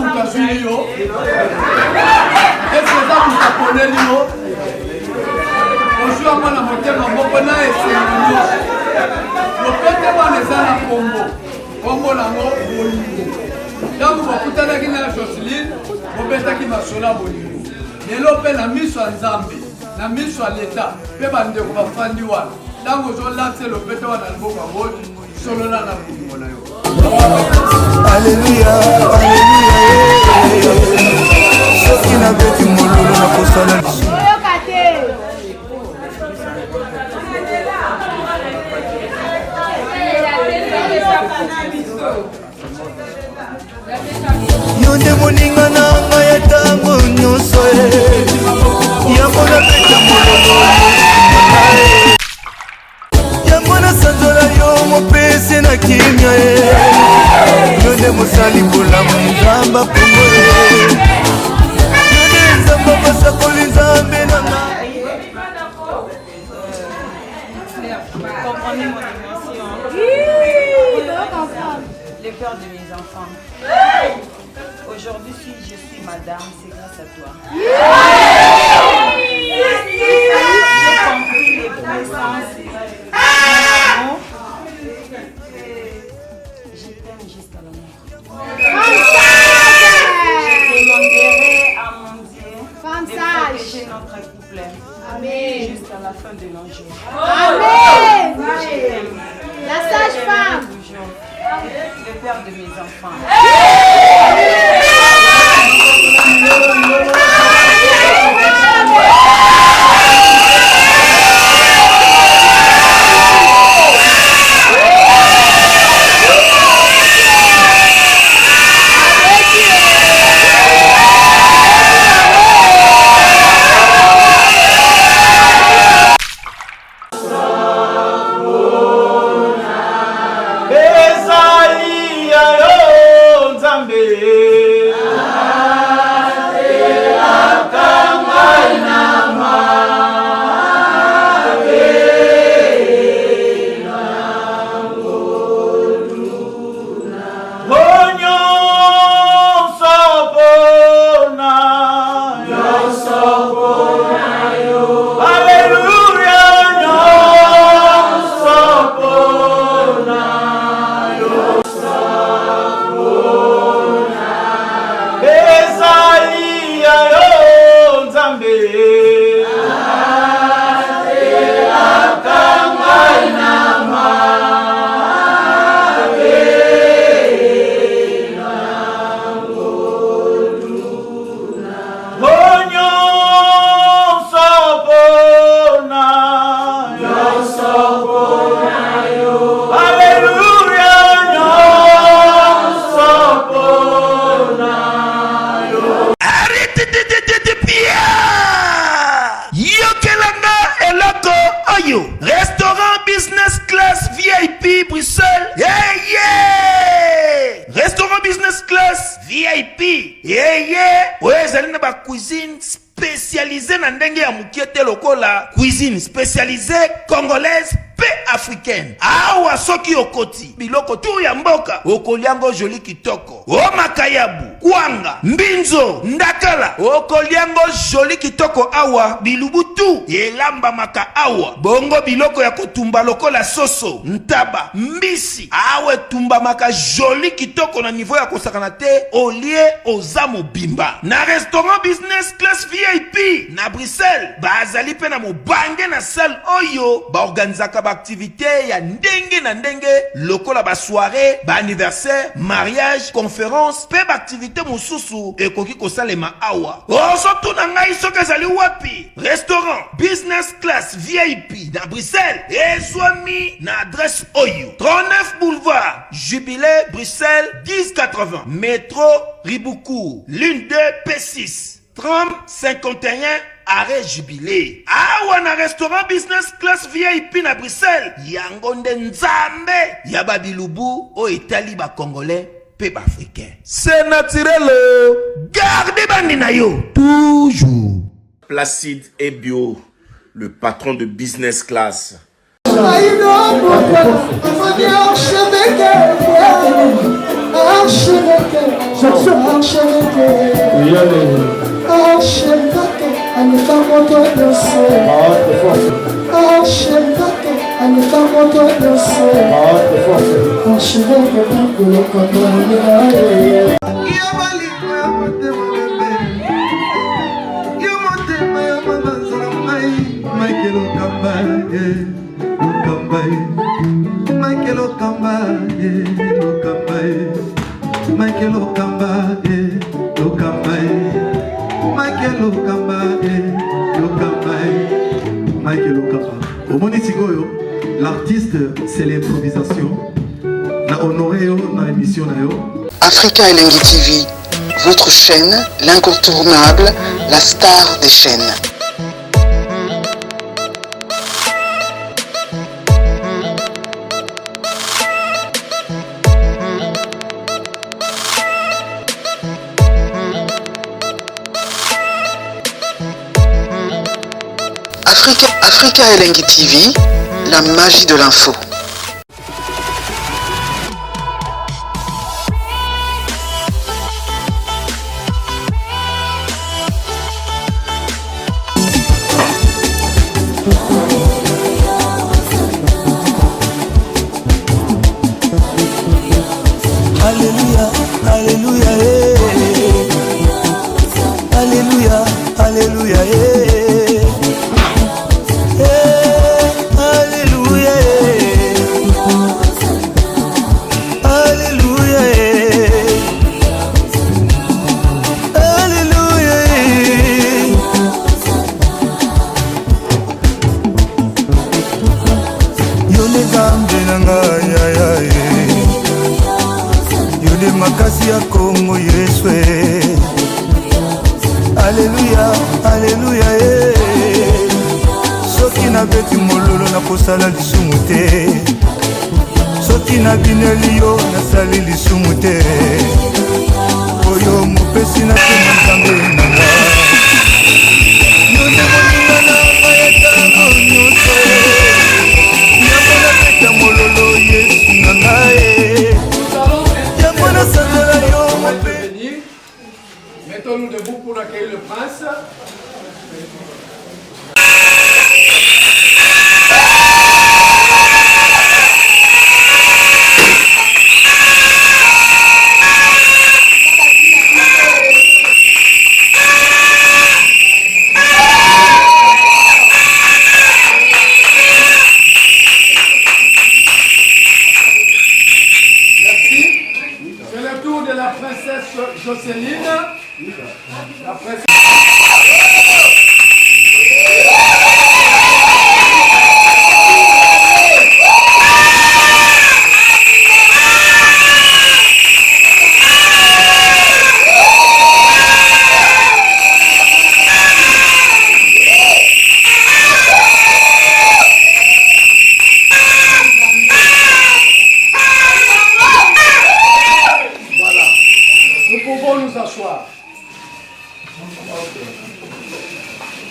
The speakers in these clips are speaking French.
mukazuli yo? Est-ce que ça mukaponeli yo? Bonjour mwana motema moko na esengo. Lopete wana eza na Congo. Congo nango bolingo. Ntango bakutanaki na Joseline, bobetaki masolo bolingo. Lelo mpe na miso ya Nzambe, na miso ya leta, mpe bandeko bafandi wana. Ntango ozolakisa lopete wana liboko yango, solola na bolingo na yo. Alléluia, alléluia. Soki na beti mololo na kosala. Yo nde moninga na ngai ya ntango nyonso yango napeta mololo yango nasanzola yo mopesi na kimia yo nde mosali bolamu nzamba kongo yo nde nzamba basakoli nzambe na ngai. Comprenez mon émotion. Le cœur de mes enfants. Aujourd'hui, si je suis madame, c'est grâce à toi. J'ai compris les puissances de l'amour. Je t'aime jusqu'à la mort. Je demanderai à mon Dieu de protéger notre couple. Amen. Jusqu'à la fin de nos jours. Amen. Je t'aime. La sage-femme. Le père de mes enfants. Restaurant business class VIP Bruxelles. Yeah, yeah. Restaurant business class VIP. Yeah, yeah. Ouais, vous allez dans la cuisine spécialisée dans ndenge ya mukiete lokola. Cuisine spécialisée congolaise africaine. Awa soki okoti biloko tu ya mboka okoliango joli kitoko o makayabu kwanga mbinzo ndakala okoliango joli kitoko awa bilubutu elamba maka awa bongo biloko ya kotumba lokola soso ntaba mbisi awe tumba maka joli kitoko na niveau ya kosakana te olie ozamo bimba na restaurant business class VIP na Bruxelles bazali pe na mobange na salle oyo ba organizaka activité ya ndenge na ndenge lokola ba soirée, ba anniversaire, mariage, conférence, pe ba activité mususu ekoki kosalema awa. Osoto na ngai soki ezali wapi? Restaurant business class VIP na Bruxelles ezwami na adresse oyo 39 boulevard Jubilé Bruxelles 1080 métro Riboucourt l'une 2 P6 30 51 arrêt Jubilé. Awa na restaurant business class VIP na Bruxelles. Yango nde nzambe ya babilubu o Italie ba congolais pe ba africain. C'est naturel. Gardez bandi na yo toujours. Placide et Bio, le patron de business class. Archevêque, L'artiste, c'est l'improvisation. Na honoré dans l'émission. Africa Elengi TV, votre chaîne, l'incontournable, la star des chaînes. Africa Elengi TV, la magie de l'info. Alléluia, Alléluia, Alléluia, Alléluia, makasi ya Kongo Yeswe. Alléluia, Alléluia, soki na beti mololo na kosala lisumu te, soki na bineli yo nasali lisumu te, oyo mopesi na tema nzambe nanga, yo nde moninga na mayetango nyonso, nyambo na beti ya mololo Yesu na ngai. Mettons-nous debout pour accueillir le prince. Jocelyne, la princesse.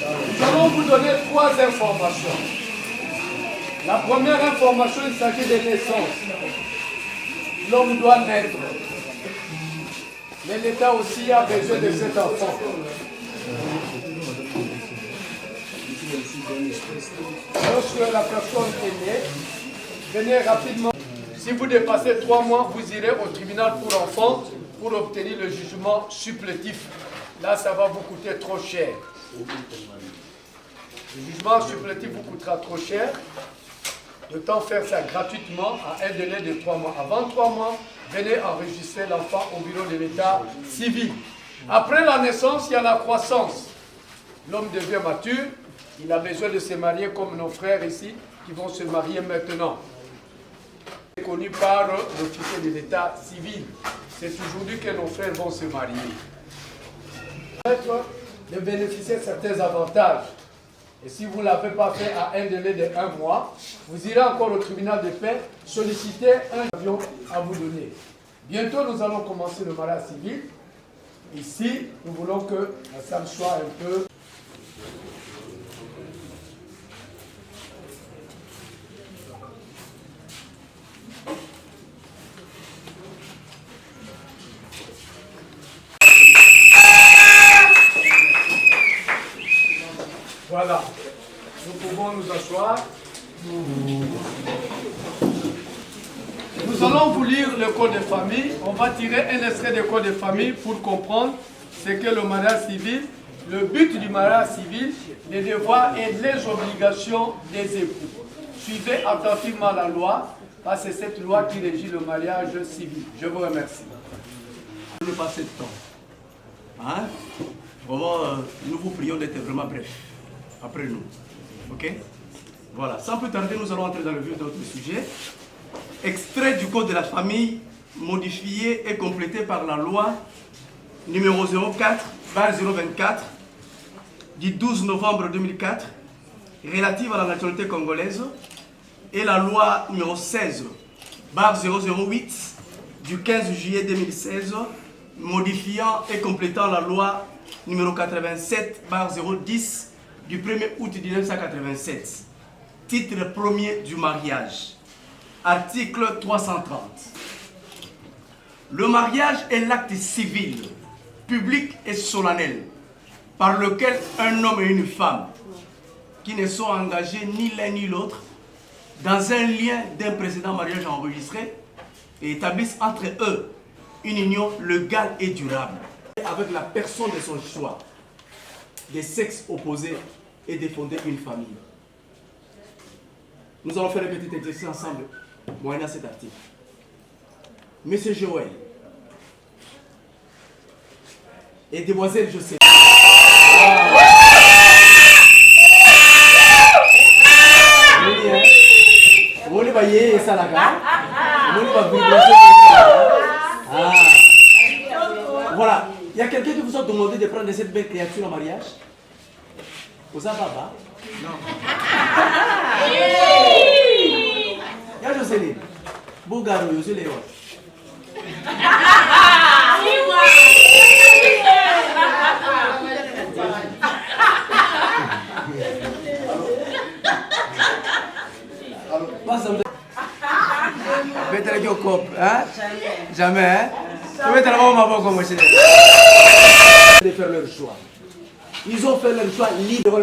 Nous allons vous donner 3 informations. La première information, il s'agit de naissance. L'homme doit naître. Mais l'État aussi a besoin de cet enfant. Lorsque la personne est née, venez rapidement. Si vous dépassez 3 mois, vous irez au tribunal pour enfants pour obtenir le jugement supplétif. Là, ça va vous coûter trop cher. Le jugement supplétif vous coûtera trop cher. Autant faire ça gratuitement à un délai de 3 mois. Avant 3 mois, venez enregistrer l'enfant au bureau de l'état civil. Après la naissance, il y a la croissance. L'homme devient mature. Il a besoin de se marier comme nos frères ici qui vont se marier maintenant. Connu par l'officier de l'état civil. C'est aujourd'hui que nos frères vont se marier. De bénéficier de certains avantages. Et si vous ne l'avez pas fait à un délai de 1 mois, vous irez encore au tribunal de paix solliciter un avion à vous donner. Bientôt, nous allons commencer le mariage civil. Ici, nous voulons que la salle soit un peu... Voilà. Nous pouvons nous asseoir. Nous allons vous lire le code de famille. On va tirer un extrait du code de famille pour comprendre ce qu'est le mariage civil, le but du mariage civil, les devoirs et les obligations des époux. Suivez attentivement la loi, parce que c'est cette loi qui régit le mariage civil. Je vous remercie. Ne pas passer de temps. Hein? Vraiment, nous vous prions d'être vraiment bref. Après nous. Ok? Voilà. Sans plus tarder, nous allons entrer dans le vif de notre sujet. Extrait du Code de la famille, modifié et complété par la loi numéro 04/024 du 12 novembre 2004 relative à la nationalité congolaise et la loi numéro 16/008 du 15 juillet 2016 modifiant et complétant la loi numéro 87/010 du 1er août 1987. Titre premier du mariage. Article 330. Le mariage est l'acte civil, public et solennel par lequel un homme et une femme qui ne sont engagés ni l'un ni l'autre dans un lien d'un précédent mariage enregistré et établissent entre eux une union légale et durable avec la personne de son choix, des sexes opposés et de fonder une famille. Nous allons faire un petit exercice ensemble, moyennant cet article. Monsieur Joël et demoiselle José. Voilà, il y a quelqu'un qui vous a demandé de prendre cette belle créature en mariage? Vous avez pas? Non. Il y a Jocelyne. Bougaro, je suis Léon. Mettez-le au cop, hein? Jamais, hein? Mettez-le au maboko, moi, c'est de faire leur choix. Ils ont fait leur choix libre.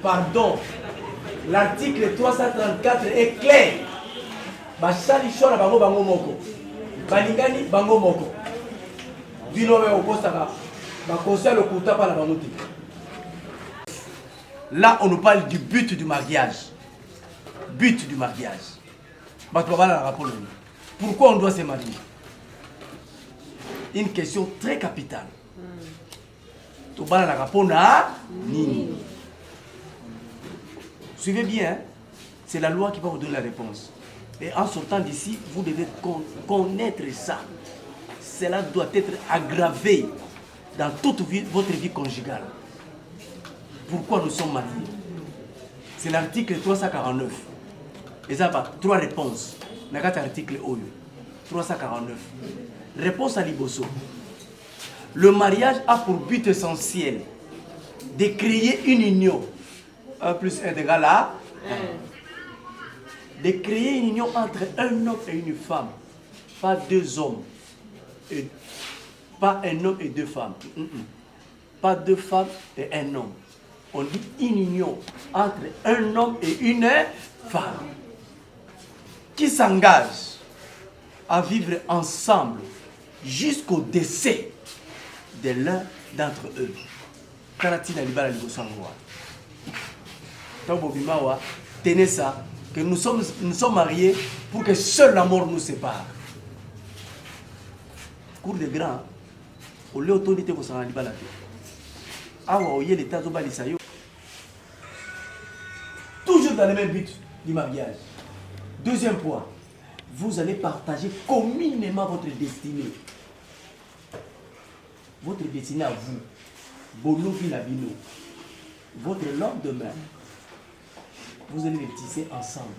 Pardon, l'article 334 est clair. Basali shora bango bango moko. Balingani bango moko. Bino be okosaka. Bakosa le kuta pa la bangoti. Là, on nous parle du but du mariage. But du mariage. Pourquoi on doit se marier? Une question très capitale. Suivez bien, hein? C'est la loi qui va vous donner la réponse. Et en sortant d'ici, vous devez connaître ça. Cela doit être aggravé dans toute votre vie conjugale. Pourquoi nous sommes mariés? C'est l'article 349. Et ça va, 3 réponses. Dans l'article 349. Réponse à Liboso. Le mariage a pour but essentiel de créer une union. 1 plus 1 égale à 1. De créer une union entre un homme et une femme. Pas 2 hommes. Pas un homme et 2 femmes. Pas 2 femmes et un homme. On dit une union entre un homme et une femme qui s'engage à vivre ensemble jusqu'au décès de l'un d'entre eux. Tenez ça, que nous sommes mariés pour que seul la mort nous sépare. Cours de grand, au lieu d'autorité pour s'en aller balader. Toujours dans le même but du mariage. Deuxième point, vous allez partager communément votre destinée. Votre destinée à vous. Bono Vinabino. Votre lendemain, vous allez les tisser ensemble.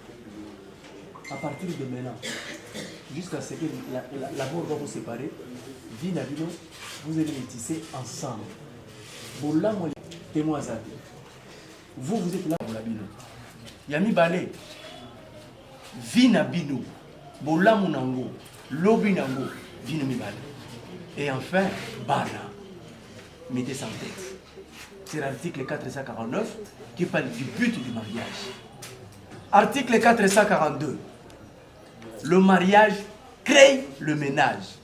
À partir de maintenant, jusqu'à ce que la mort va vous séparer, Vinabino, vous allez les tisser ensemble. Témoin vous êtes là pour la bino. Yami Balé. Vina bino. Bola munango. Lobi nango. Vino mi balé. Et enfin, Bana. Mettez ça en tête. C'est l'article 449 qui parle du but du mariage. Article 442. Le mariage crée le ménage.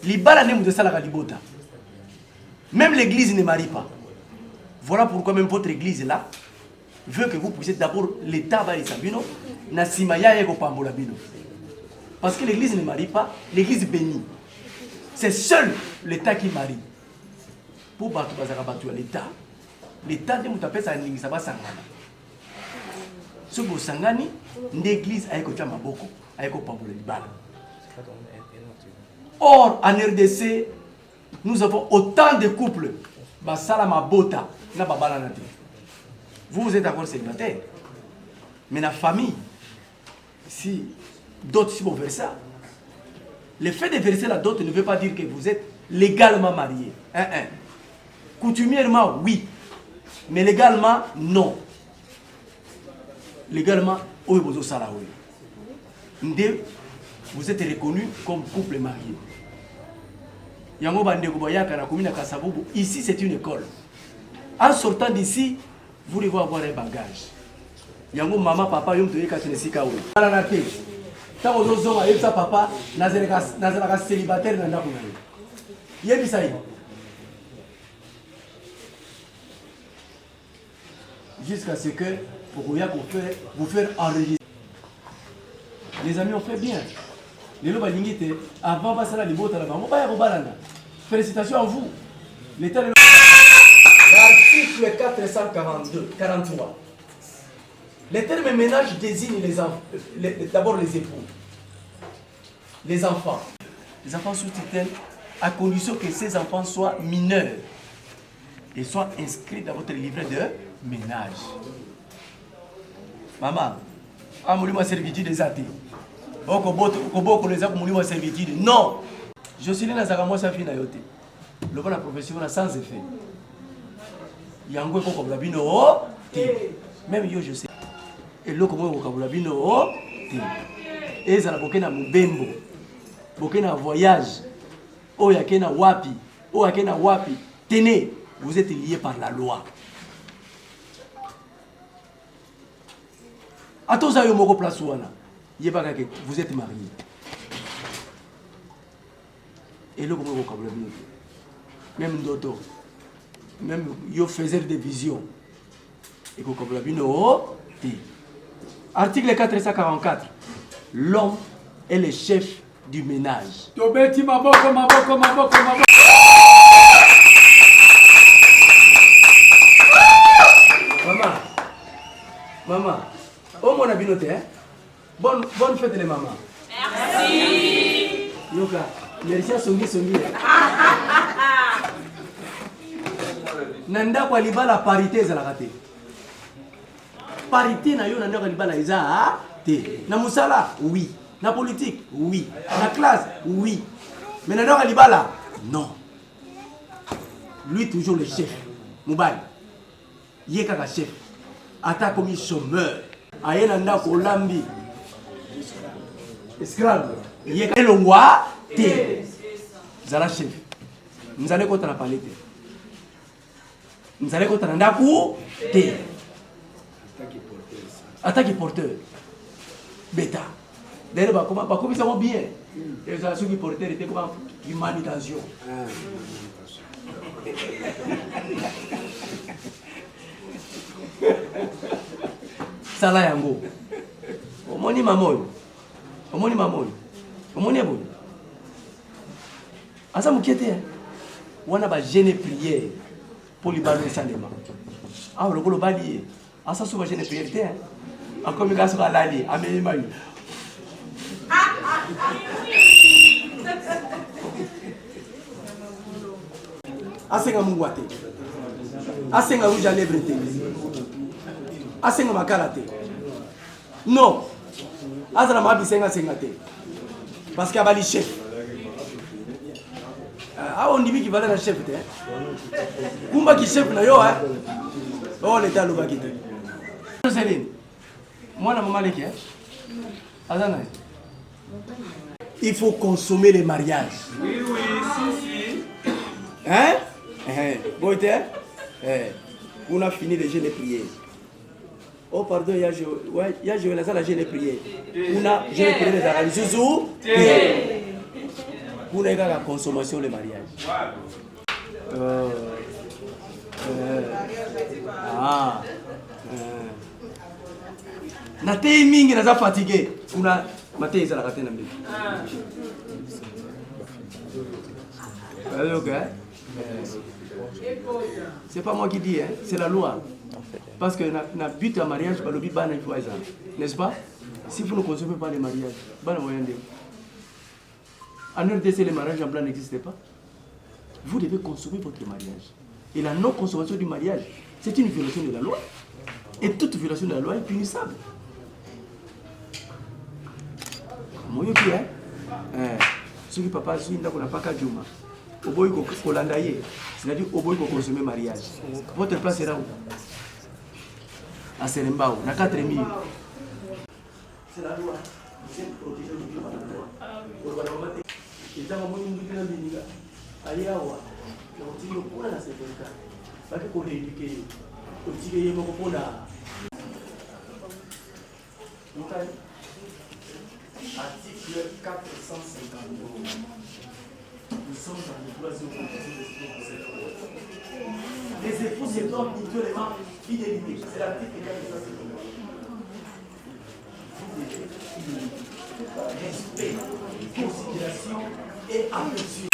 Libala ne de salaka libota. Même l'église ne marie pas. Voilà pourquoi même votre église là veut que vous puissiez d'abord l'état va les sabino, na simaya yeko pambola bino. Parce que l'église ne marie pas, l'église bénit. C'est seul l'état qui marie. Pour battre l'état. L'état de moutapé ça n'ingisa pas sangana. Ce que sangani, l'église a écouté ma boko, a écouté pambola libala. Or, en RDC, nous avons autant de couples. Basalama bota, na babala nate. Vous êtes encore célibataire. Mais la famille, si d'autres si vous verser ça, le fait de verser la dot ne veut pas dire que vous êtes légalement marié. Coutumièrement, oui. Mais légalement, non. Légalement, vous êtes reconnu comme couple marié. Ici, c'est une école. En sortant d'ici, vous devez avoir un bagage. Yango maman, papa, yom toye katene sika we. Ala te. Ta ozo zonga yebsa papa, nazela célibataire na ndako na ye. Yebisa yi. Jusqu'à ce que vous faire enregistrer. Les amis ont fait bien. Les lois lingite avant passer les bottes là-bas. Félicitations à vous. L'état de l'article 443. Le terme ménage désigne d'abord les époux, les enfants. Les enfants sous tutelle, à condition que ces enfants soient mineurs et soient inscrits dans votre livret de ménage. Maman, amoureux servitude des athées. Non! Je suis là dans la moitié de la yote. Le bon la profession sans effet. Il y a un peu comme la bino. Même yo, je sais. Et l'eau comme la bino. Et ça a beaucoup na mubembo. Beaucoup na voyage. Oh, ya kena wapi. Oh, ya kena wapi. Tenez, vous êtes liés par la loi. Attends, ça y est, mon place ouana. Vous êtes mariés. Et là, comment vous même d'autres, même vous faisiez des visions. Et vous avez article 444. L'homme est le chef du ménage. Maman, oh mon abinoté, hein? Bonne fête les mamans. Merci. Yoka, merci à Songi. Nanda kwa libala parité za la raté. Parité na yo nanda kwa libala iza te. Na musala, oui. Na politique, oui. Na classe, oui. Mais nanda kwa libala, non. Lui toujours le chef. Moubaï. Yeka ka chef. Ata comme chômeur. Aye nanda ko lambi. Esclave. Yeka le roi te. Zala chef. Nous allons contre la palette. Nous allons contre la te. Attaque porteur. Bêta. D'ailleurs, comment ça va bien? Les actions qui portaient étaient comme une manutention. Ça là, yango. Omoni mamoyo. Omoni mamoyo. Omoni eboyo. Asa mukiete. Wana ba gêner prière pour les balles salema. Ah, le golo balier. Asa so ba gêner prière té. Encore mi gaso alali, ameli mayu. Asenga mungu ate. Asenga ruja lebre te. Asenga makala te. Non. Azala mabi senga te. Parce qu'il y a le chef. Ah, on dit qu'il va être le chef. Kumba qui chef na yo, hein? Oh, l'état le bagite. Céline, moi, la maman, l'équipe. Azana. il faut consommer les mariages. Oui, si. Hein? Bon, on a fini les jeûnes et prières. Oh, pardon, il y a Joël, la jeûne et prières. On a jeûne et prières les arabe. Zouzou? Pour les gars, la consommation, les mariages. Na tei mingi naza fatigué. Kuna matei za la katena mbili. C'est pas moi qui dis, hein? C'est la loi. Parce que na but à mariage, n'est-ce pas? Si vous ne consommez pas les mariages, en RDC, les mariages en blanc n'existaient pas. Vous devez consommer votre mariage. Et la non-consommation du mariage, c'est une violation de la loi. Et toute violation de la loi est punissable. Moi, je dis, ce qui papa, si on n'a pas qu'à Djouma, au bout de l'andaye, c'est-à-dire au bout de consommer mariage. Votre place est là où? À Serembao, na 4 000. C'est la loi. C'est protéger le vivant de la loi. Et dans mon individuel, il y a on pour la sécurité. Parce qu'on est éduqué. On dit pour la. Article 452. Nous sommes dans le troisième les époux se donnent mutuellement fidélité. C'est l'article 452. Respect, considération et affection.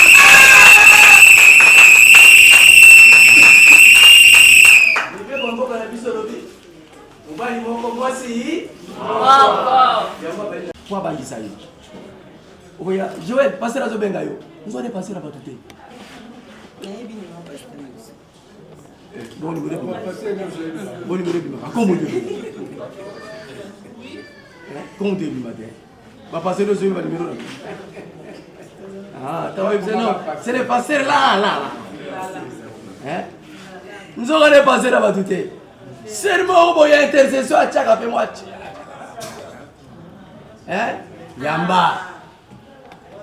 Joël, passez la zobenga yo. Nous allons passer là-bas tout. Bon numéro. Bon numéro. Comment on dit? Comment on dit le matin? Va passer le numéro. Ah, c'est le passer là. Hein? Nous allons passer là-bas tout. Seulement, il y a intercession à Tchaka fait moi. Hein?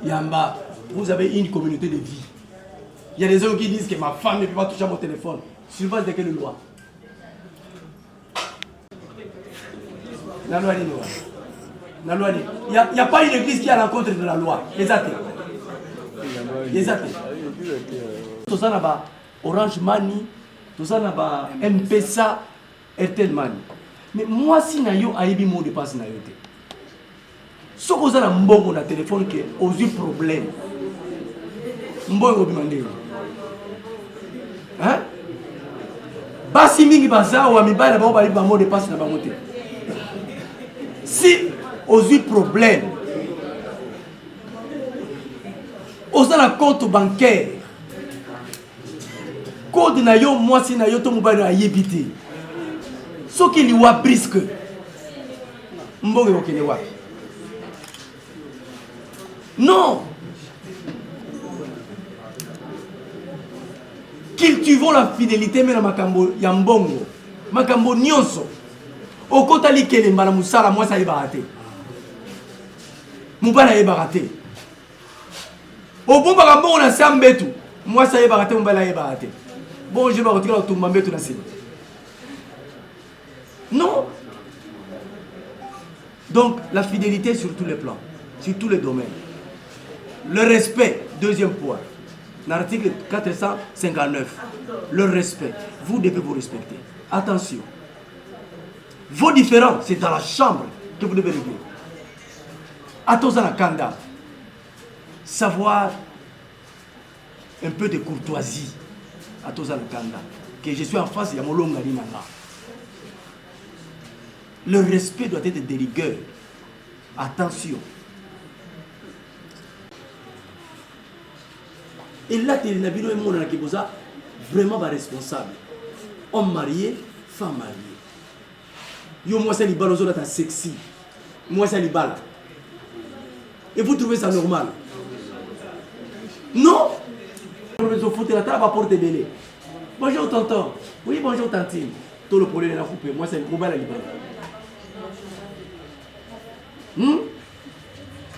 Yamba, vous avez une communauté de vie. Il y a des gens qui disent que ma femme ne peut pas toucher à mon téléphone. Sur base de quelle loi? La loi dit il n'y a pas une église qui est à l'encontre de la loi. Exact. Tout ça n'a Orange Money, tout ça n'a M-Pesa, Airtel Money. Mais moi, si je n'ai pas de mot de passe, si vous avez un bon téléphone qui a un problème, vous demandez. Hein? Basi mingi baza ou amiba na ba ba mot de passe na ba moté. Si vous avez un problème, vous avez un compte bancaire. Code na yo moi si na yo to mobile na yebité. Ce qui lui wa brisque. Mboge okene wa. Non. Cultivons la fidélité mais na makambo ya mbongo. Makambo nyonso. Okotali kelemba na musala moi ça yebate. Mubala yebate. Obumba kambo na sambetu. Moi ça yebate mubala yebate. Bon je vais retirer tout mbambetu na sima. Non. Donc la fidélité sur tous les plans, sur tous les domaines. Le respect, deuxième point. L'article 459. Le respect. Vous devez vous respecter. Attention. Vos différends, c'est dans la chambre que vous devez régler. Attention à la kanda. Savoir un peu de courtoisie. Attention à la kanda. Que je suis en face, il y a mon long là. Le respect doit être de rigueur. Attention. Et là, tu es vraiment responsable. Homme marié, femme mariée. Yo, moi, c'est les balles aux sexy. Moi, c'est les balles. Et vous trouvez ça normal? Non? Bonjour, tonton. Oui, bonjour, tantine. Tout le problème est là, moi, c'est le problème à l'Iban.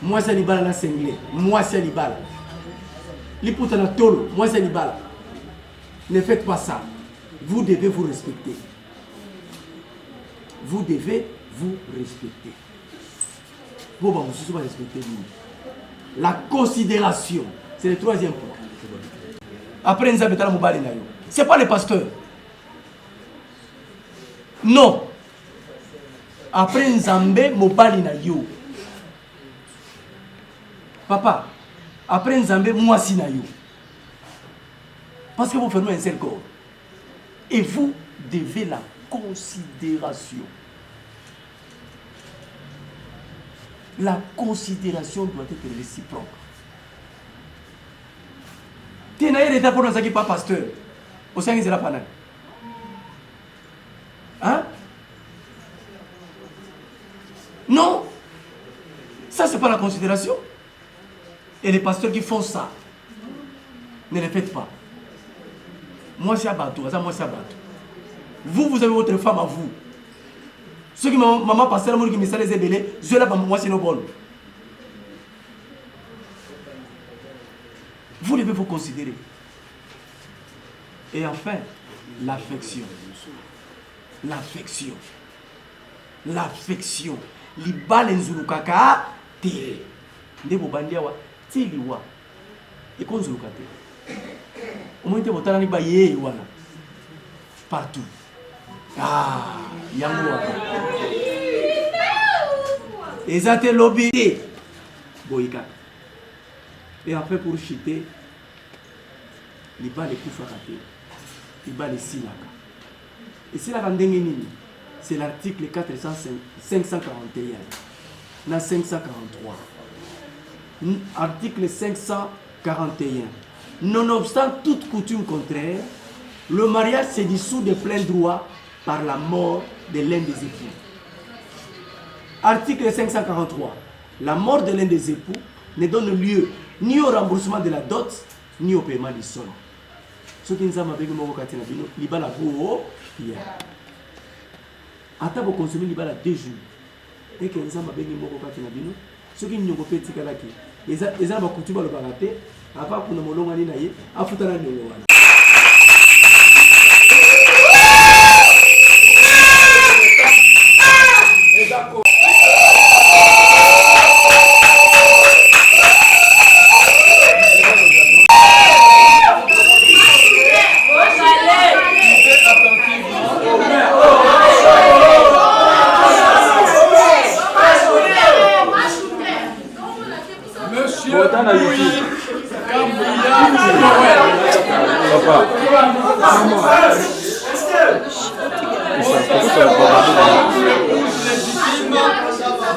Moi c'est Libala la Senglé. Moi c'est Libala. Liputana Tolo. Moi c'est Libala. Ne faites pas ça. Vous devez vous respecter. Vous devez vous respecter. Vous devez respecter vous. La considération. C'est le troisième point. Après, nous avons Mobali Nayo. Ce n'est pas le pasteur. Non. Après, nous avons Mobali Nayo. Papa, après, nous avons Mouassi Nayo. Parce que vous fermez un seul corps. Et vous devez la considération. La considération doit être réciproque. Tu n'as pas pour nous pas pasteur. Au sein de la panne. Hein? Non. Ça, c'est pas la considération. Et les pasteurs qui font ça, ne le faites pas. Moi, c'est abattu. Moi, c'est abattu. Vous avez votre femme à vous. Ceux qui maman pasteur, qui me les ébélés, je l'ai pas, moi, c'est nos bonnes. Vous devez vous considérer. Et enfin, l'affection. L'affection. L'affection. Libale nzulukaka te. Ndebo bandia wa tiliwa. Iko nzulukate. Omoite botana ni baye wana. Partout. Ah, yango wa. Ezate lobby. Boyika. Et après pour chuter, les balles les coups frappés, les balles les silaka. Et c'est la Vandengeni, c'est l'article 541, dans 543. Article 541. Nonobstant toute coutume contraire, le mariage se dissout de plein droit par la mort de l'un des époux. Article 543. La mort de l'un des époux ne donne lieu ni au remboursement de la dot, ni au paiement du sol. Ce qui nous a dit, c'est que Pierre. Ata vous consommez libala 2 jours. Et que nous avons dit ce qui nous a fait, c'est que les arbres coutumes le baraté, avant que nous nous l'ayons dit, à foutre la nuit.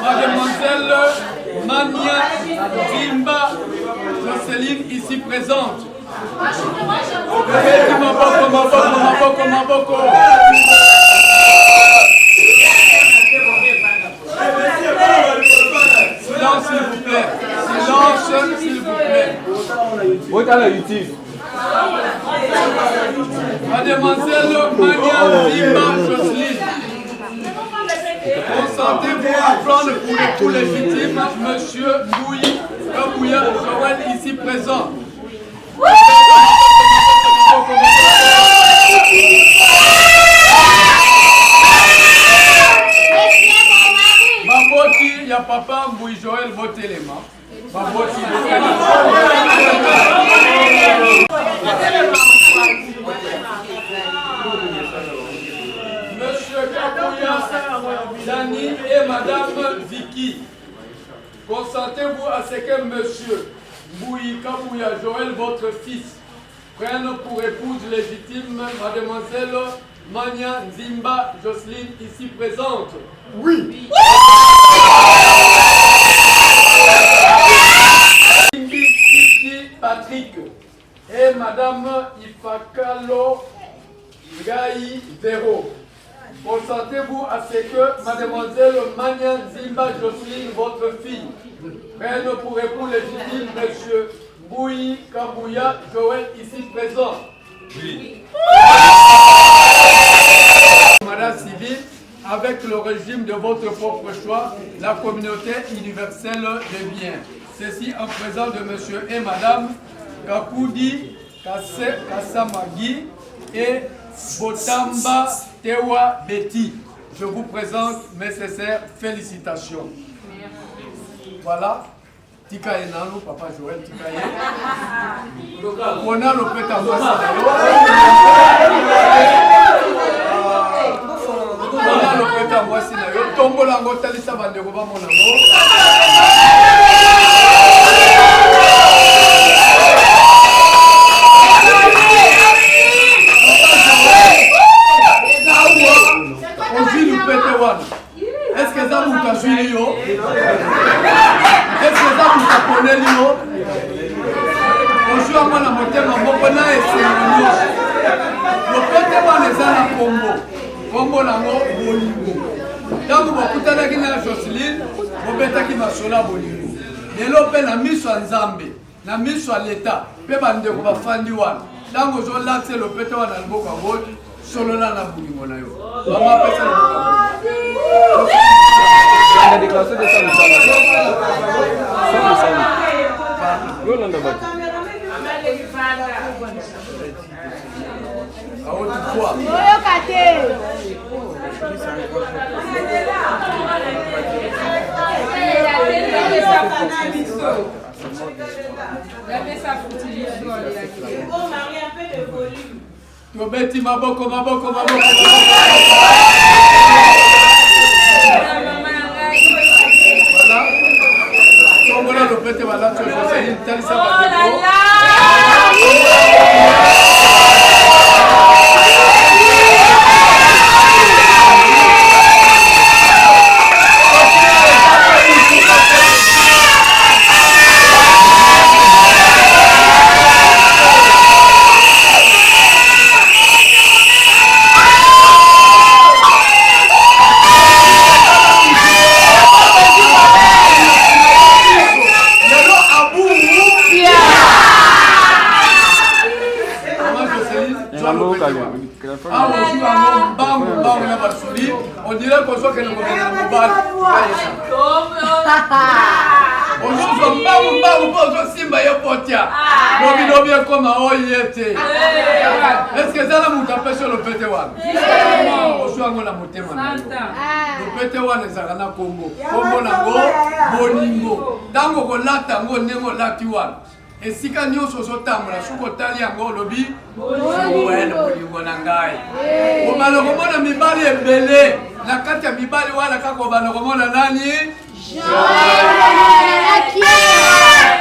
Mademoiselle Mania Zimba Jocelyne ici présente. Silence s'il vous plaît. Silence s'il vous plaît. Mademoiselle Mania Zimba Jocelyne. Consentez-vous à prendre pour l'époux légitime Monsieur Bouyi Kabouya Joël ici présent. Baboti, il y a papa Bouyi Joël, votez les mains. Baboti, Monsieur Kabouya, Dani et Madame Vicky, consentez-vous à ce que Monsieur Bouyi Kabouya Joël, votre fils, prenne pour épouse légitime Mademoiselle Mania Zimba Jocelyne ici présente? Oui. Patrick et Madame Ifakalo Gaï Véro. Consentez-vous à ce que Mademoiselle Mania Zimba Jocelyne, votre fille, prenne pour époux légitime Monsieur Bouyi Kabouya Joël ici présent? Oui. Madame civile avec le régime de votre propre choix, la communauté universelle des biens. Ceci en présence de monsieur et madame Kakoudi Kassamagi et Botamba Tewa Betty. Je vous présente mes sincères félicitations. Voilà. Tikaye Nalo, papa Joël Tikaye. On a le pète à moi. On a le pète à moi. Tombo lango talisa bandeko ba monango. Est-ce que ça vous a suivi? Est-ce que ça vous a connu? Bonjour à moi, la montée, ma bonne et c'est le pète moi les ans à Congo. Congo lango bolingo. Tant que vous écoutez la Guinée Jocelyne, vous bêtez qui m'a sola bolingo. Et l'opé la mise en Zambie, la mise sur l'État. Peu bande de va fandiwan. Tant que vous lancez le pète moi dans le boca road, solo là la bolingo na yo. Maman pète le boca road. On a déclassé de ça, Voilà, le pète voilà, tu as une telle ça va on dirait qu'on soit que le gouvernement mobile. On joue pas Simba Yopotia. On vient comme à Oyete. Est-ce que ça m'a tapé sur le PT1? On joue à la montée. Le PT1 est à la Congo. Congo Nango, Boningo. Tango Golata, Ngo Latiwan. Et si quand nous sommes là, sous le tali en lobby, Bolingo Nangai. On m'a le roman à Mibali et Belé. La carte à Mibali ou à la Kakoba, le roman à Nani.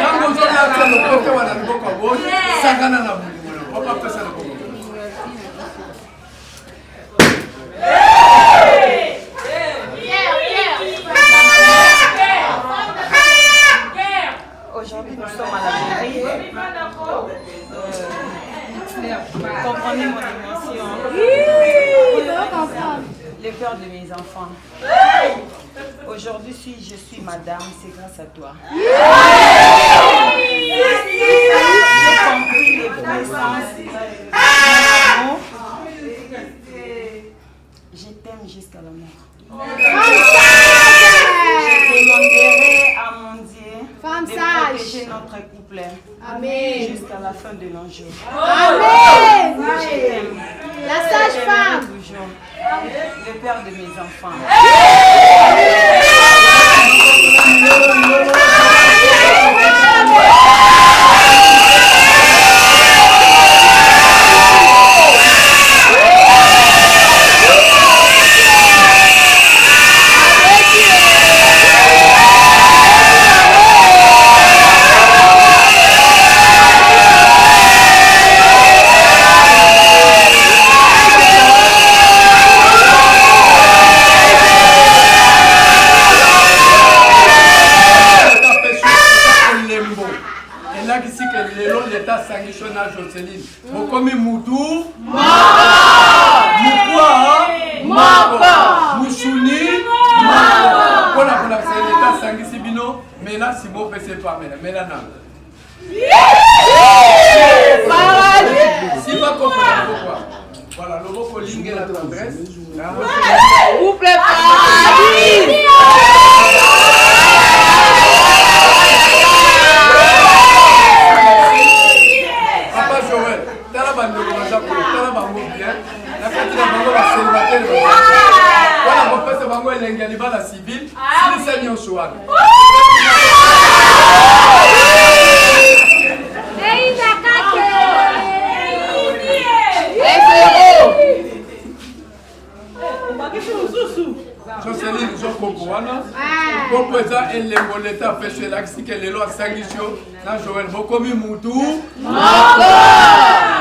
Quand nous sommes là, le côté où on a le Boko, ça gagne à la Bolingo. On va pas faire ça le Congo. Aujourd'hui, nous sommes à la mairie. Comprenez mon émotion. Le cœur de mes enfants. Aujourd'hui, si je suis madame, c'est grâce à toi. J'ai compris les vrais sens. Je t'aime jusqu'à la mort. Je demanderai à mon Dieu de protéger notre couple. Amen. Jusqu'à la fin de nos jours. Amen. Je t'aime. La sage-femme. Toujours. Le père de mes enfants. Jocelyne. Mokomi Moudou. Moukwa. Mouchouni. Pour la l'état Sangisi Bino, mais là, si vous ne faites pas, mais là, non. Si vous comprenez pourquoi. Voilà, le mot ligne la tendresse. Couple paradis. Papa Joël, t'as la bande de Rosa pour t'as la bande bien. La fête de la bande va célébrer. Voilà, mon père, c'est bango et l'engaliba la civile. Si le Seigneur soit. Jocelyne Jokoko wana koko eza elembo leta apeshe elakisi ke lelo asangisi yo na Joël bokomi mutu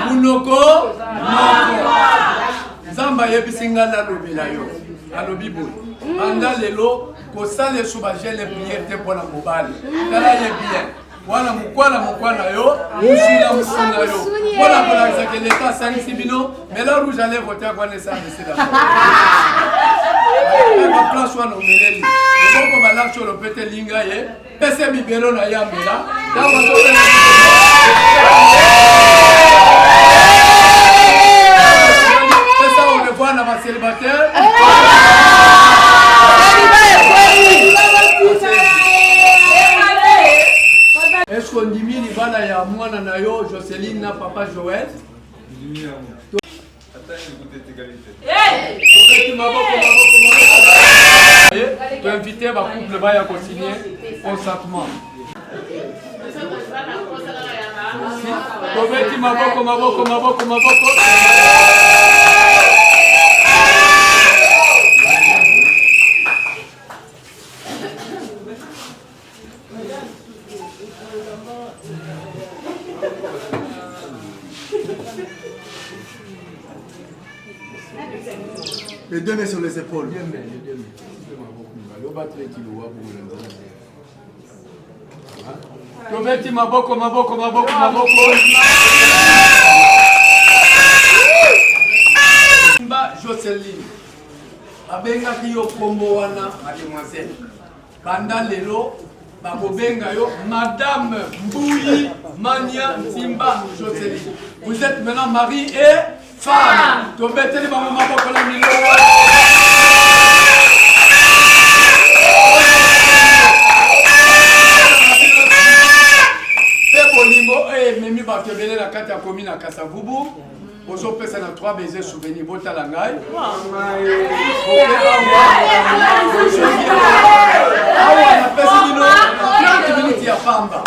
munoko moko nzambe ayebisi nga nalobi na yo alobi boye banda lelo kosala esuba gele priere te mpo na mobali tala ye bien wana mokwana yo musila musuna yo mpona kolakisa ke leta asangisi bino mela rouge a lèvre te akwana esambesila ma place wana omeleli okoko balakisi olopete linga ye pese bibelo na yambela pesa orevoir na bacélibataire est-ce qu'on ndimi libala ya mwana na yo Jocelyne na papa Joël tu invité ma couple va y continuer consentement. Tobeti maboko. Les deux mains sur les épaules. Tobeti maboko. Mba Jocelyne abengaki yo kombo wana mademoiselle banda lelo bakobenga yo Madame Mbouyi Mania Simba Jocelyne. Vous êtes maintenant mari et femme. Tobeteli bango maboko la milo. Memi bakebele na kati ya komi na Kasavubu ozopesa na 3 baisers souvenirs botala ngai awa napesi bino 30 minutes ya pamba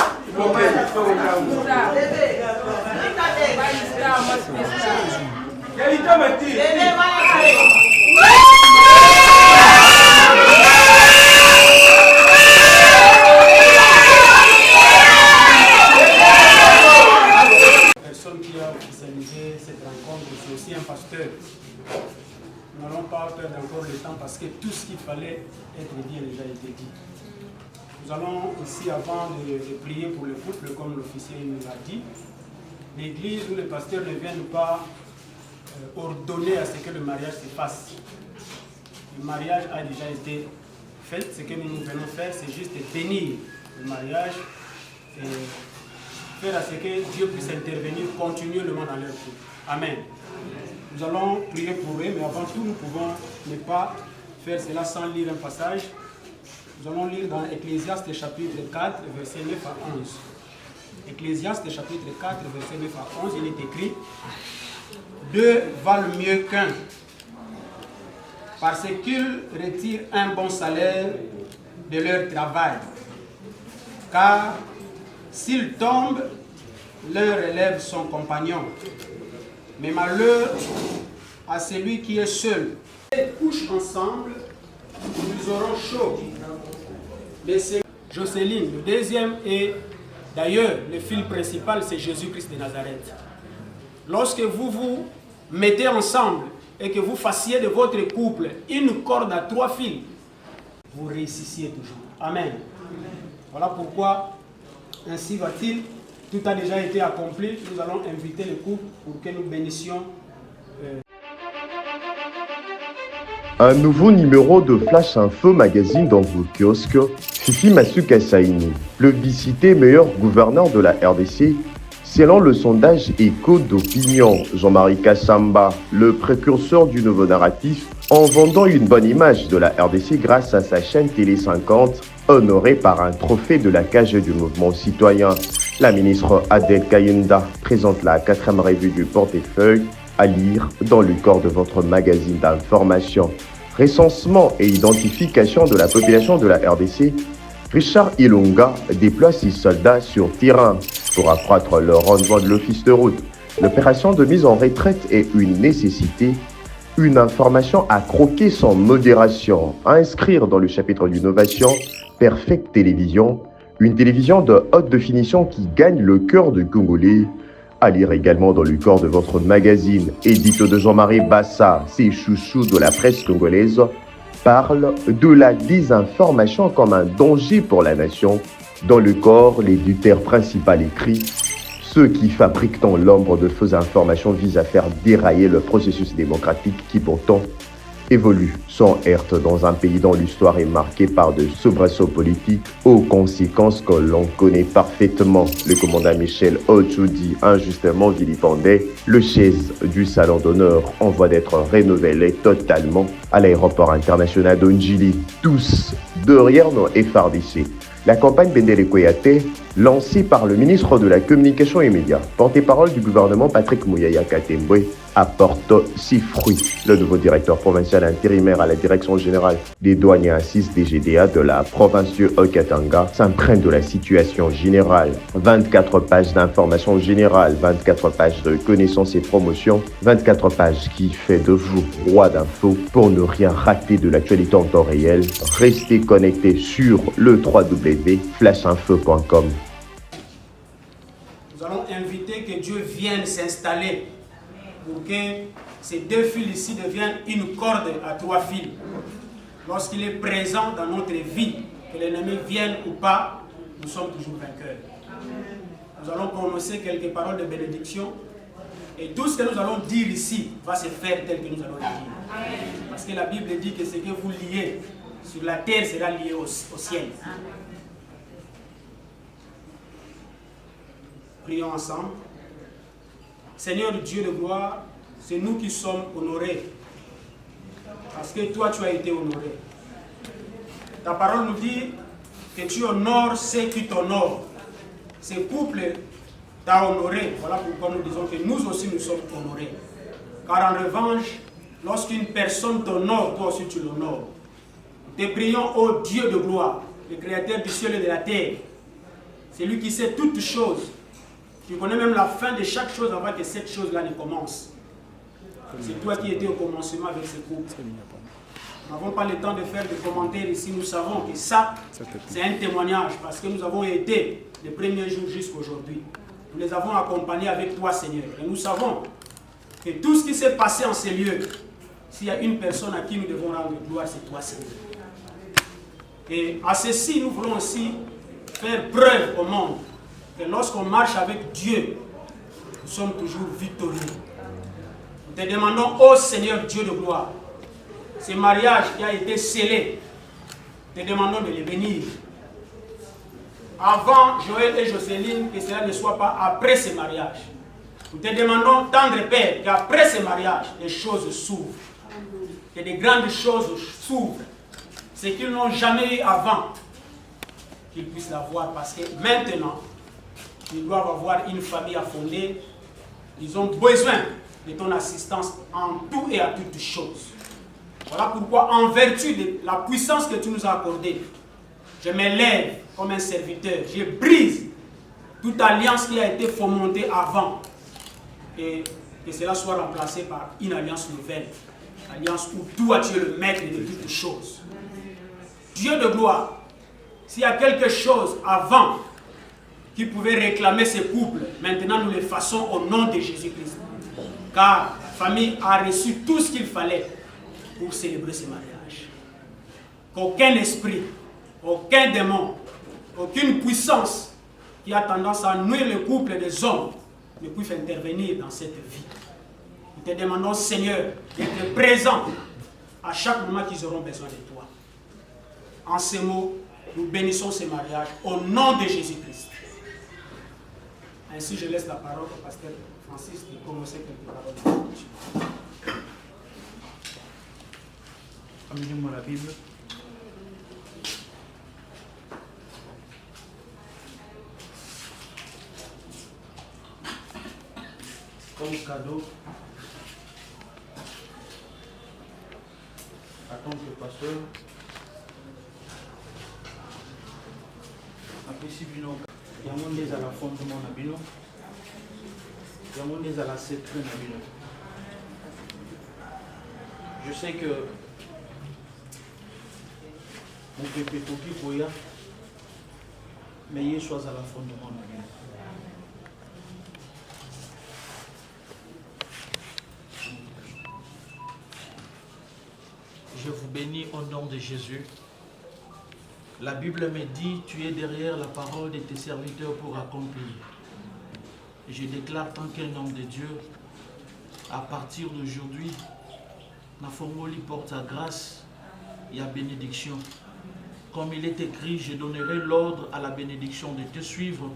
cette rencontre, c'est aussi un pasteur. Nous n'allons pas perdre encore le temps parce que tout ce qu'il fallait être dit a déjà été dit. Nous allons aussi, avant de prier pour le couple, comme l'officier nous l'a dit, l'église ou le pasteur ne viennent pas ordonner à ce que le mariage se fasse. Le mariage a déjà été fait. Ce que nous venons faire, c'est juste bénir le mariage et faire à ce que Dieu puisse intervenir continuellement dans leur couple. Amen. Nous allons prier pour eux, mais avant tout, nous pouvons ne pas faire cela sans lire un passage. Nous allons lire dans Ecclésiaste chapitre 4, verset 9 à 11. Ecclésiaste chapitre 4, verset 9 à 11, il est écrit « Deux valent mieux qu'un, parce qu'ils retirent un bon salaire de leur travail. Car s'il tombe, l'un relève son compagnon. Mais malheur à celui qui est seul. Ils couchent ensemble, ils auront chaud. Mais c'est Jocelyne, le deuxième, et d'ailleurs, le fil principal, c'est Jésus-Christ de Nazareth. Lorsque vous vous mettez ensemble et que vous fassiez de votre couple une corde à 3 fils, vous réussissiez toujours. Amen. Voilà pourquoi, ainsi va-t-il, tout a déjà été accompli. Nous allons inviter le couple pour que nous bénissions. Un nouveau numéro de Flash Info Magazine dans vos kiosques. Fifi Masuka Saini, plébiscité meilleur gouverneur de la RDC, Selon le sondage Écho d'opinion, Jean-Marie Kassamba, le précurseur du nouveau narratif, en vendant une bonne image de la RDC grâce à sa chaîne Télé 50, honorée par un trophée de la cage du mouvement citoyen. La ministre Adel Kayenda présente la 4e revue du portefeuille à lire dans le corps de votre magazine d'information. Recensement et identification de la population de la RDC, Richard Ilunga déploie 6 soldats sur terrain pour accroître le rendement de l'office de route. L'opération de mise en retraite est une nécessité, une information à croquer sans modération, à inscrire dans le chapitre d'innovation, Perfect Télévision, une télévision de haute définition qui gagne le cœur du Congolais. À lire également dans le corps de votre magazine, édito de Jean-Marie Bassa, ses chouchous de la presse congolaise, parle de la désinformation comme un danger pour la nation. Dans le corps, l'éditeur principal écrit « Ceux qui fabriquent dans l'ombre de fausses informations visent à faire dérailler le processus démocratique qui pourtant évolue sans heurte dans un pays dont l'histoire est marquée par de soubresauts politiques aux conséquences que l'on connaît parfaitement. Le commandant Michel Ochoudi, injustement vilipendé, le chaise du salon d'honneur en voie d'être renouvelé totalement à l'aéroport international d'Ondjili. Tous derrière nos FRDC. La campagne Bendele Koyate, lancée par le ministre de la Communication et Médias, porte-parole du gouvernement Patrick Mouyaya Katembwe, apporte ses fruits. Le nouveau directeur provincial intérimaire à la direction générale des douanes et assises DGDA de la province du Haut-Katanga s'imprègne de la situation générale. 24 pages d'informations générales, 24 pages de connaissances et promotions, 24 pages qui fait de vous roi d'infos pour ne rien rater de l'actualité en temps réel. Restez connectés sur le www.flashinfo.com. Nous allons inviter que Dieu vienne s'installer pour que ces 2 fils ici deviennent une corde à 3 fils. Lorsqu'il est présent dans notre vie, que l'ennemi vienne ou pas, nous sommes toujours vainqueurs. Nous allons prononcer quelques paroles de bénédiction et tout ce que nous allons dire ici va se faire tel que nous allons le dire. Parce que la Bible dit que ce que vous liez sur la terre sera lié au ciel. Prions ensemble. Seigneur Dieu de gloire, c'est nous qui sommes honorés. Parce que toi, tu as été honoré. Ta parole nous dit que tu honores ceux qui t'honorent. Ce couple t'a honoré. Voilà pourquoi nous disons que nous aussi nous sommes honorés. Car en revanche, lorsqu'une personne t'honore, toi aussi tu l'honores. Nous te prions, ô Dieu de gloire, le créateur du ciel et de la terre. C'est lui qui sait toutes choses. Tu connais même la fin de chaque chose avant que cette chose-là ne commence. C'est toi qui étais au commencement avec ce couple. Nous n'avons pas le temps de faire des commentaires ici. Nous savons que ça, c'est un témoignage parce que nous avons été les premiers jours jusqu'à aujourd'hui. Nous les avons accompagnés avec toi, Seigneur. Et nous savons que tout ce qui s'est passé en ces lieux, s'il y a une personne à qui nous devons rendre gloire, c'est toi, Seigneur. Et à ceci, nous voulons aussi faire preuve au monde que lorsqu'on marche avec Dieu, nous sommes toujours victorieux. Nous te demandons, ô Seigneur Dieu de gloire, ce mariage qui a été scellé, nous te demandons de les bénir. Avant Joël et Jocelyne, que cela ne soit pas après ce mariage. Nous te demandons, tendre Père, qu'après ce mariage, les choses s'ouvrent. Que des grandes choses s'ouvrent. Ce qu'ils n'ont jamais eu avant, qu'ils puissent l'avoir. Parce que maintenant, ils doivent avoir une famille à fonder. Ils ont besoin de ton assistance en tout et à toutes choses. Voilà pourquoi, en vertu de la puissance que tu nous as accordée, je me lève comme un serviteur. Je brise toute alliance qui a été fomentée avant. Et que cela soit remplacé par une alliance nouvelle. Alliance où toi tu es le maître de toutes choses. Dieu de gloire, s'il y a quelque chose avant qui pouvait réclamer ce couple, maintenant nous le faisons au nom de Jésus-Christ. Car la famille a reçu tout ce qu'il fallait pour célébrer ce mariage. Qu'aucun esprit, aucun démon, aucune puissance qui a tendance à nuire le couple des hommes ne puisse intervenir dans cette vie. Nous te demandons, Seigneur, d'être présent à chaque moment qu'ils auront besoin de toi. En ces mots, nous bénissons ce mariage au nom de Jésus-Christ. Ainsi, je laisse la parole au pasteur Francis de commencer quelques paroles. Amenez-moi la Bible. Comme cadeau, à tant que pasteur, apprécie bino. Il y a mon des à la fondement na bino. Il y a mon des à la secret na bino. Je sais que mon pépé toki koya, mais il soit à la fondement na bino. Je vous bénis au nom de Jésus. La Bible me dit, tu es derrière la parole de tes serviteurs pour accomplir. Je déclare tant qu'un homme de Dieu, à partir d'aujourd'hui, Nafongoli porte à grâce et à bénédiction. Comme il est écrit, je donnerai l'ordre à la bénédiction de te suivre.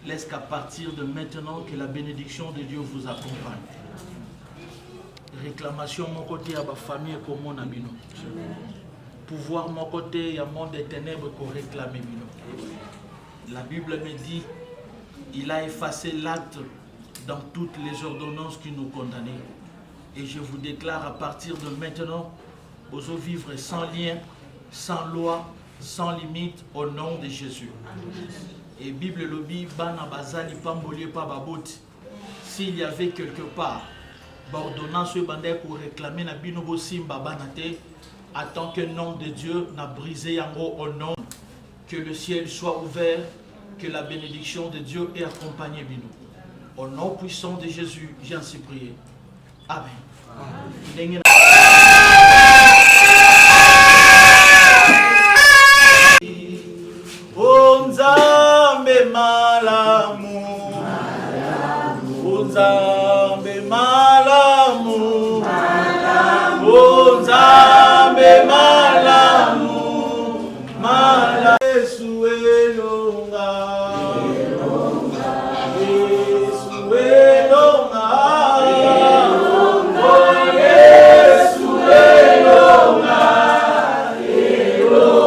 Laisse qu'à partir de maintenant que la bénédiction de Dieu vous accompagne. Réclamation mon côté à ma famille comme mon ami. Pouvoir mon côté à monde des ténèbres pour réclamer. La Bible me dit, il a effacé l'acte dans toutes les ordonnances qui nous condamnaient. Et je vous déclare à partir de maintenant, vous vivre sans lien, sans loi, sans limite au nom de Jésus. Et Bible lobby, bana bazali pambolier pa babot. S'il y avait quelque part l'ordonnance pour réclamer na binobo simba banate, attend que le nom de Dieu n'a brisé yango au nom, que le ciel soit ouvert, que la bénédiction de Dieu ait accompagné bino. Au nom puissant de Jésus, j'ai ainsi prié. Amen. Onzambe malamu, onzambe malamu, onzambe malamu, malamu. Yesu elonga, Yesu elonga, oh Yesu elonga, elonga.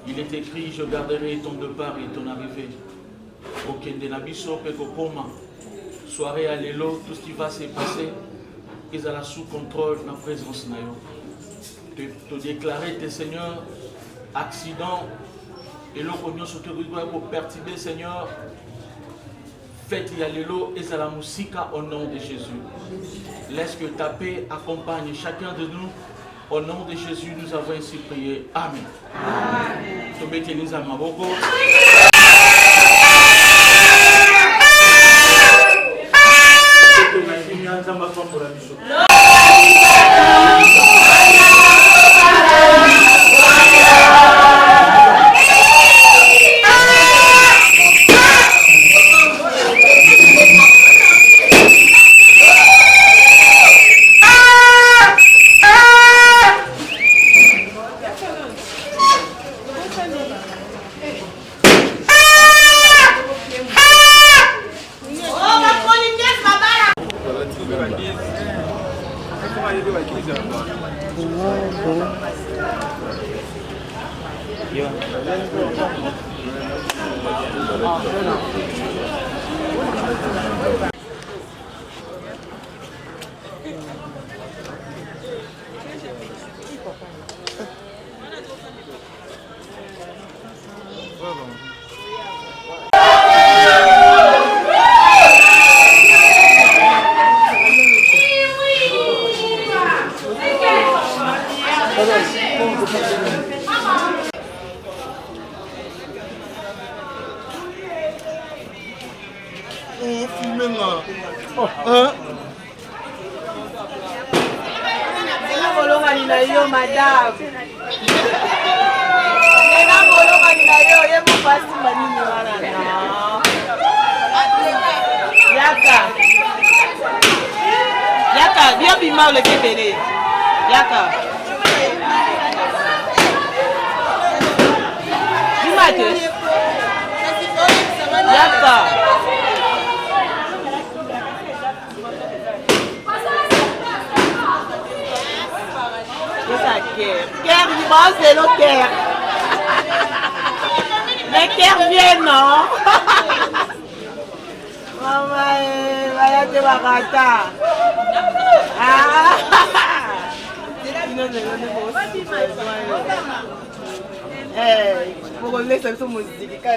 Il est écrit, je garderai ton départ et ton arrivée. Aucun nabiso pekokoma. Soirée à l'élo, tout ce qui va se passer, ils ont sous contrôle la présence na yo. Te déclarer tes seigneurs accident et l'ocognon sur pour perturber Seigneur. Faites y aller l'eau et à la musique au nom de Jésus. Laisse que ta paix accompagne chacun de nous. Au nom de Jésus, nous avons ainsi prié. Amen. Amen. Yaka, bien bima le kebele. Yaka. Bimate. Yaka. Cœur, du bras, c'est le cœur. Les cœurs viennent, non? Maman, vaya te barata. Ah! Eh, pour laisser cette musique.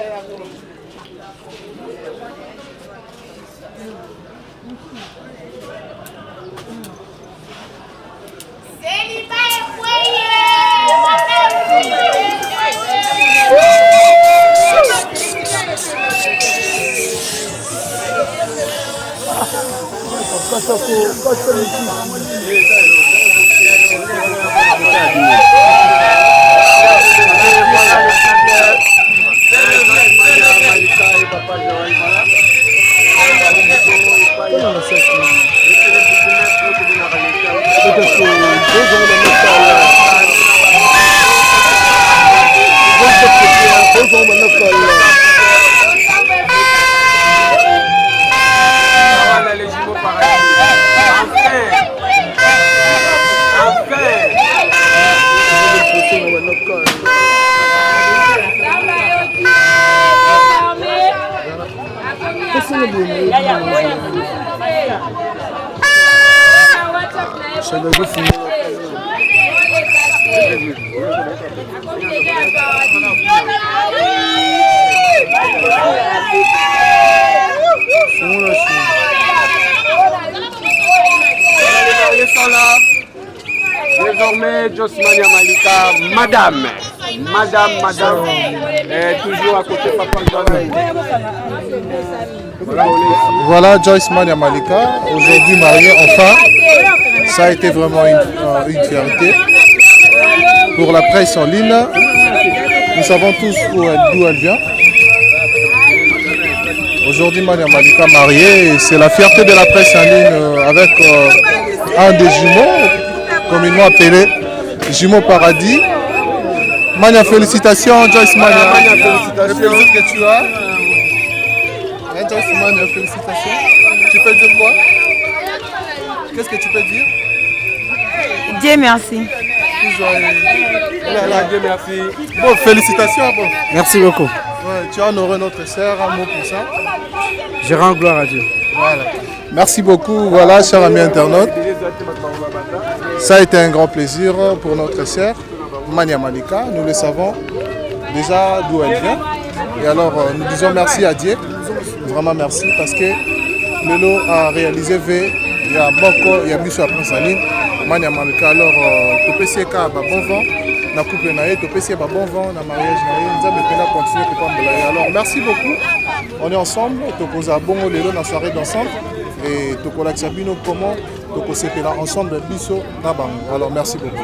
Désormais, Josmania Malika, madame, toujours à côté de Papa Johnny. Voilà Joyce Mania Malika, aujourd'hui mariée enfin. Ça a été vraiment une fierté. Pour la presse en ligne, nous savons tous d'où elle vient. Aujourd'hui Mania Malika mariée, et c'est la fierté de la presse en ligne avec un des jumeaux, communément appelé Jumeau Paradis. Mania, félicitations Joyce Mania. Le plaisir que tu as. Joyce Mania, félicitations. Tu peux dire quoi? Qu'est-ce que tu peux dire? Dieu merci. Dieu merci. Bon, félicitations. Bon. Merci beaucoup. Ouais, tu as honoré notre sœur, un mot pour ça. Je rends gloire à Dieu. Voilà. Merci beaucoup, voilà, chers amis internautes. Ça a été un grand plaisir pour notre sœur, Mania Malika. Nous le savons déjà d'où elle vient. Et alors, nous disons merci à Dieu. Vraiment merci parce que Lelo a réalisé V. Il y a beaucoup, il y a Bissou à Prince Aline. Mania Malika, alors, tu peux essayer qu'à bon vent. Na couple naïe, tu peux essayer bon vent, na mariage naïe. Nous allons continuer pour pas. Alors, merci beaucoup. On est ensemble. Tu peux bon Lelo dans la soirée d'ensemble. Et tu peux l'accepter comment tu peux se faire ensemble Bissou na bang. Alors, merci beaucoup.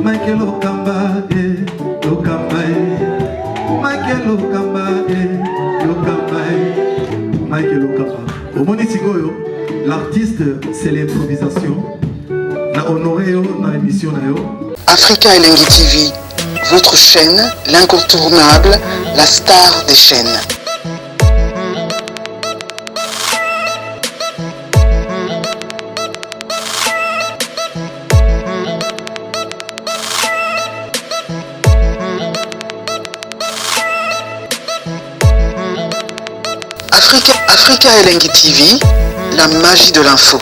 Michael Okamba, Omoni Tigoyo, l'artiste c'est l'improvisation. Na honoré yo na émission na yo. Africa Elengi TV, votre chaîne, l'incontournable, la star des chaînes. Africa Elengi TV, la magie de l'info.